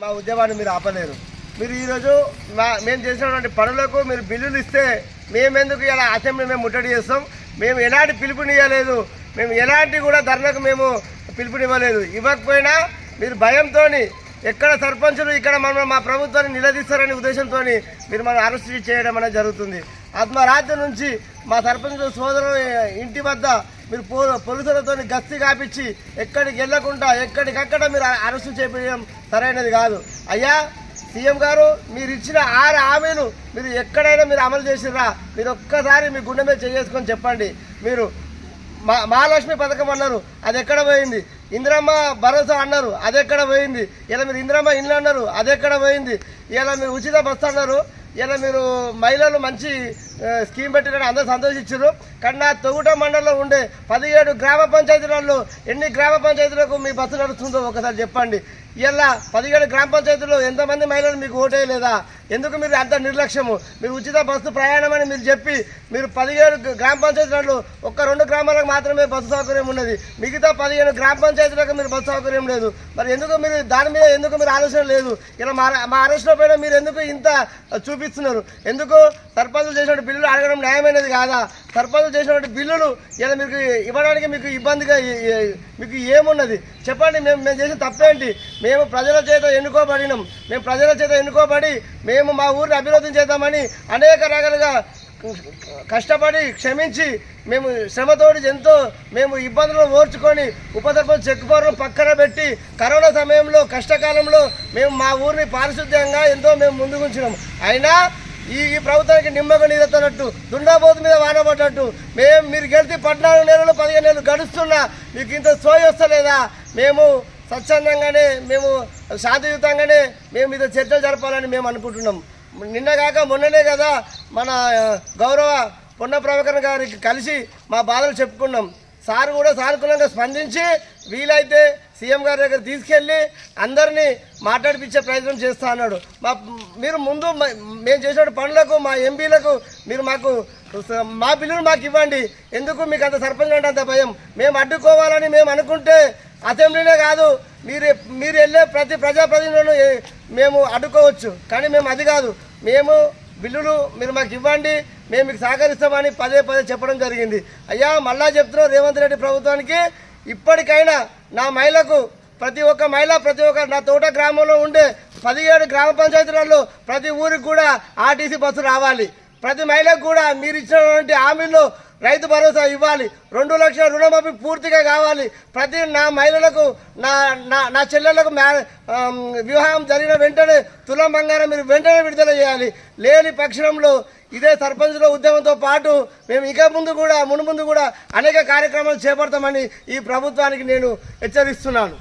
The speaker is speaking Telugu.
మా ఉద్యమాన్ని మీరు ఆపలేరు. మీరు ఈరోజు మేము చేసినటువంటి పనులకు మీరు బిల్లులు ఇస్తే మేమెందుకు ఇలా అసెంబ్లీ మేము ముట్టడి చేస్తాం. మేము ఎలాంటి పిలుపునివ్వలేదు, మేము ఎలాంటి కూడా ధర్నకు మేము పిలుపునివ్వలేదు. ఇవ్వకపోయినా మీరు భయంతో ఎక్కడ సర్పంచులు ఇక్కడ మనం మా ప్రభుత్వాన్ని నిలదీస్తారనే ఉద్దేశంతో మీరు మనం అరెస్ట్ చేయడం అనేది జరుగుతుంది. ఆత్మరాత్రి నుంచి మా సర్పంచ్ సోదరుల ఇంటి వద్ద మీరు పోలీసులతో గస్తీ కాపించి ఎక్కడికి వెళ్లకుండా ఎక్కడికక్కడ మీరు అరెస్టు చేయడం సరైనది కాదు. అయ్యా సీఎం గారు, మీరు ఇచ్చిన 6 హామీలు మీరు ఎక్కడైనా మీరు అమలు చేసిర్రా? మీరు ఒక్కసారి మీ గుండె మీద చేసుకొని చెప్పండి. మీరు మహాలక్ష్మి పథకం అన్నారు, అది ఎక్కడ పోయింది? ఇందిరమ్మ భరోసా అన్నారు, అది ఎక్కడ పోయింది? ఇలా మీరు ఇందిరమ్మ ఇండ్లు అన్నారు, అది ఎక్కడ పోయింది? ఇలా మీరు ఉచిత బస్సు అన్నారు, ఇలా మీరు మహిళలు మంచి స్కీమ్ పెట్టినని అందరూ సంతోషించారు. కానీ నా తొగుట మండలంలో ఉండే 17 గ్రామ పంచాయతీలలో ఎన్ని గ్రామ పంచాయతీలకు మీ బస్సు నడుస్తుందో ఒకసారి చెప్పండి. ఇలా 17 గ్రామ పంచాయతీలో ఎంతమంది మహిళలు మీకు ఓటేయలేదా? ఎందుకు మీరు అంత నిర్లక్ష్యము? మీరు ఉచిత బస్సు ప్రయాణం అని మీరు చెప్పి మీరు 17 గ్రామ పంచాయతీలలో 1-2 గ్రామాలకు మాత్రమే బస్సు సౌకర్యం ఉన్నది, మిగతా 15 గ్రామ పంచాయతీలకు మీరు బస్సు సౌకర్యం లేదు. మరి ఎందుకు మీరు దాని మీద ఎందుకు మీరు ఆలోచన లేదు? ఇలా మా అరెస్టులో పైన మీరు ఎందుకు ఇంత చూపిస్తున్నారు? ఎందుకు సర్పంచులు చేసినటువంటి బిల్లులు అడగడం న్యాయమైనది కాదా? సర్పంచులు చేసినటువంటి బిల్లులు ఇలా మీకు ఇవ్వడానికి మీకు ఇబ్బందిగా మీకు ఏమున్నది చెప్పండి. మేము చేసిన తప్పేంటి? మేము ప్రజల చేత ఎన్నుకోబడినాం. మేము ప్రజల చేత ఎన్నుకోబడి మేము మా ఊరిని అభివృద్ధి చేద్దామని అనేక రకాలుగా కష్టపడి క్షమించి మేము శ్రమతోటి ఎంతో మేము ఇబ్బందులు ఓర్చుకొని ఉపసర్పంచ్ చెక్ పవర్ పక్కన పెట్టి కరోనా సమయంలో కష్టకాలంలో మేము మా ఊరిని పారిశుద్ధ్యంగా ఎంతో మేము ముందుకుంటున్నాం. అయినా ఈ ప్రభుత్వానికి నిమ్మక నీరెత్తనట్టు దుండాబోతు మీద వానబడ్డట్టు మీరు గెలిచి 14 నెలలు 15 నెలలు గడుస్తున్నా మీకు ఇంత సోయి వస్తలేదా? మేము స్వచ్ఛందంగానే మేము శాంతియుతంగానే మేము ఇది చర్చలు జరపాలని మేము అనుకుంటున్నాం. నిన్నగాక మొన్ననే కదా మన గౌరవ పొన్న ప్రభాకర్ గారికి కలిసి మా బాధలు చెప్పుకున్నాం. సార్ కూడా సానుకూలంగా స్పందించి వీలైతే సీఎం గారి దగ్గర తీసుకెళ్ళి అందరినీ మాట్లాడిపించే ప్రయత్నం చేస్తా అన్నాడు. మీరు ముందు మేము చేసిన పనులకు మా ఎంపీలకు మీరు మా బిల్లులు మాకు ఇవ్వండి. ఎందుకు మీకు అంత సర్పంచ్ అంటే అంత భయం? మేము అడ్డుకోవాలని మేము అనుకుంటే అసెంబ్లీనే కాదు, మీరు వెళ్ళే ప్రతి ప్రజాప్రతినిధులను మేము అడ్డుకోవచ్చు. కానీ మేము అది కాదు, మేము బిల్లులు మీరు మాకు ఇవ్వండి, మేము మీకు సహకరిస్తామని పదే చెప్పడం జరిగింది. అయ్యా మళ్ళా చెప్తున్నాం రేవంత్ రెడ్డి ప్రభుత్వానికి, ఇప్పటికైనా నా మహిళకు ప్రతి ఒక్క మహిళ నా తోట గ్రామంలో ఉండే 17 గ్రామ పంచాయతీలలో ప్రతి ఊరికి కూడా ఆర్టీసీ బస్సు రావాలి. ప్రతి మహిళకు కూడా మీరు ఇచ్చినటువంటి హామీల్లో రైతు భరోసా ఇవ్వాలి. 2 లక్షల రుణమాఫీ పూర్తిగా కావాలి. ప్రతి నా మహిళలకు నా చెల్లెలకు వివాహం జరిగిన వెంటనే తులం బంగారం మీరు వెంటనే విడుదల చేయాలి. లేని పక్షంలో ఇదే సర్పంచుల ఉద్యమంతో పాటు మేము ఇక మున్ముందు కూడా అనేక కార్యక్రమాలు చేపడతామని ఈ ప్రభుత్వానికి నేను హెచ్చరిస్తున్నాను.